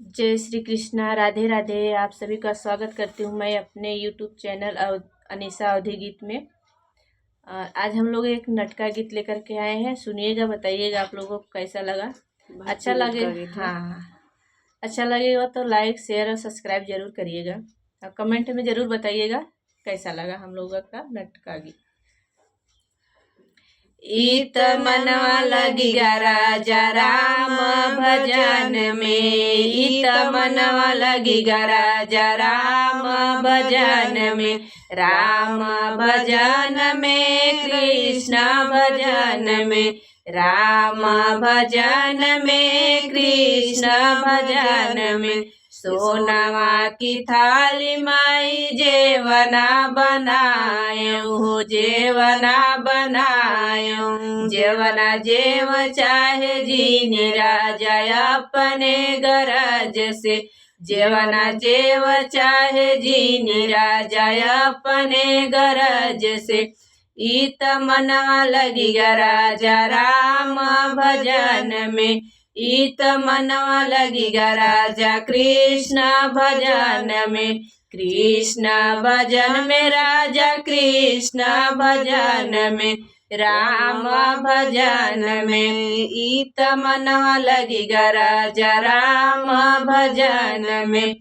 जय श्री कृष्णा, राधे राधे। आप सभी का स्वागत करती हूँ मैं अपने यूट्यूब चैनल अनीसा अवधी गीत में। आज हम लोग एक नटका गीत लेकर के आए हैं। सुनिएगा, बताइएगा आप लोगों को कैसा लगा। अच्छा लगे, हाँ, अच्छा लगेगा तो लाइक शेयर और सब्सक्राइब जरूर करिएगा और कमेंट में ज़रूर बताइएगा कैसा लगा हम लोगों का नटका गीत। इत मनवा लगिगा राजा राम भजन में, इत मनवा लगिगा राजा राम भजन में, राम भजन में कृष्ण भजन में, राम भजन में कृष्ण भजन में। सोनवा की थाली माई जेवना बनायो, जेवना बनायो, जेवना जेव चाहे जीने राजा अपने गरज से, जेवना जेव चाहे जीने राजा अपने गरज से। इत मनवा लगिगा राजा राम भजन में, इत मनवा लगिगा राजा कृष्ण भजन में, कृष्ण भजन में राजा कृष्ण भजन में, राम भजन में। इत मनवा लगिगा राजा राम भजन में,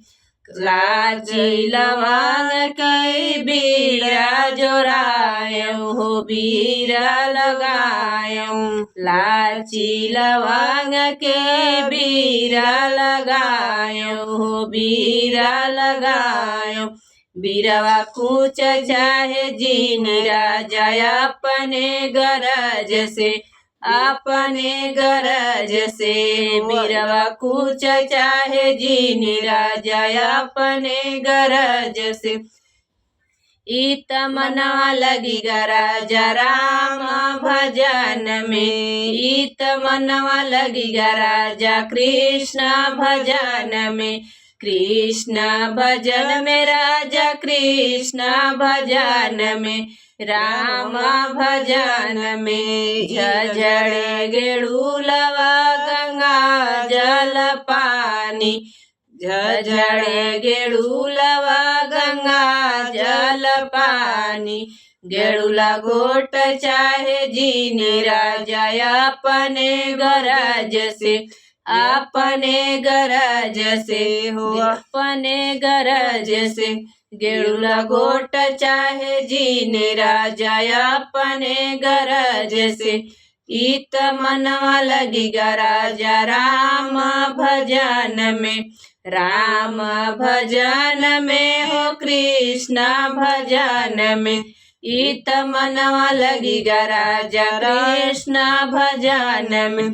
लाची लवांग कई बीड़ा जोरायो, हो बीड़ा लगायो, लाची लवांग के बीड़ा लगायो, हो बीड़ा लगायो। बीरवा कूच चाहे जीन राजा अपने गरज से, अपने गरज से, बीरवा कूच चाहे जीन राजा अपने गरज से। इत मनवा लगिगा राजा राम भजन में, इत मनवा लगिगा राजा कृष्ण भजन में, कृष्ण भजन में राजा कृष्ण भजन में, राम भजन में। झझड़े गेड़ूलवा गंगा जल पानी, झझड़े गेड़ूलवा गंगा जल पानी, गेड़ूला घोट चाहे जीने राजा अपने गरज से, अपने गरज से, हो अपने गरज से। गेड़ूला घोट चाहे जीने राजा अपने गरज से। इत मनवा लगिगा राजा राम भजन में, राम भजन में, हो कृष्ण भजन में। इत मनवा लगिगा राजा कृष्ण भजन में,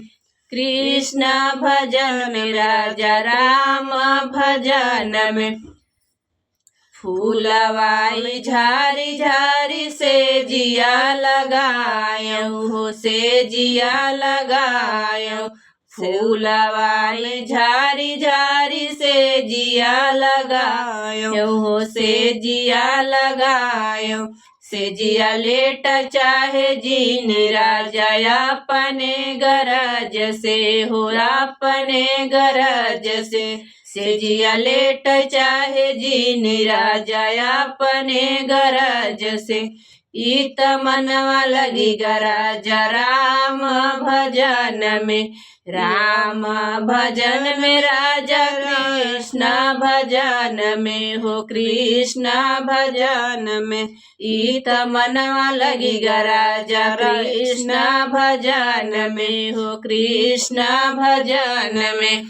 कृष्ण भजन में, राजा राम भजन में। फूलवाई झारी झारी से जिया लगायो, हो से जिया लगायो, फूलवाई झारी झारी से जिया लगायो, हो से जिया लगायो। से जिया लेट चाहे जीन राजा अपने गरज से, हो अपने गरज से। से जिया लेट चाहे जीन राजा अपने गरज से। इत मनवा लगिगा राजा राम भजन में, राम भजन में, राजा कृष्ण भजन में, हो कृष्ण भजन में। इत मनवा लगिगा राजा कृष्ण भजन में, हो कृष्ण भजन में।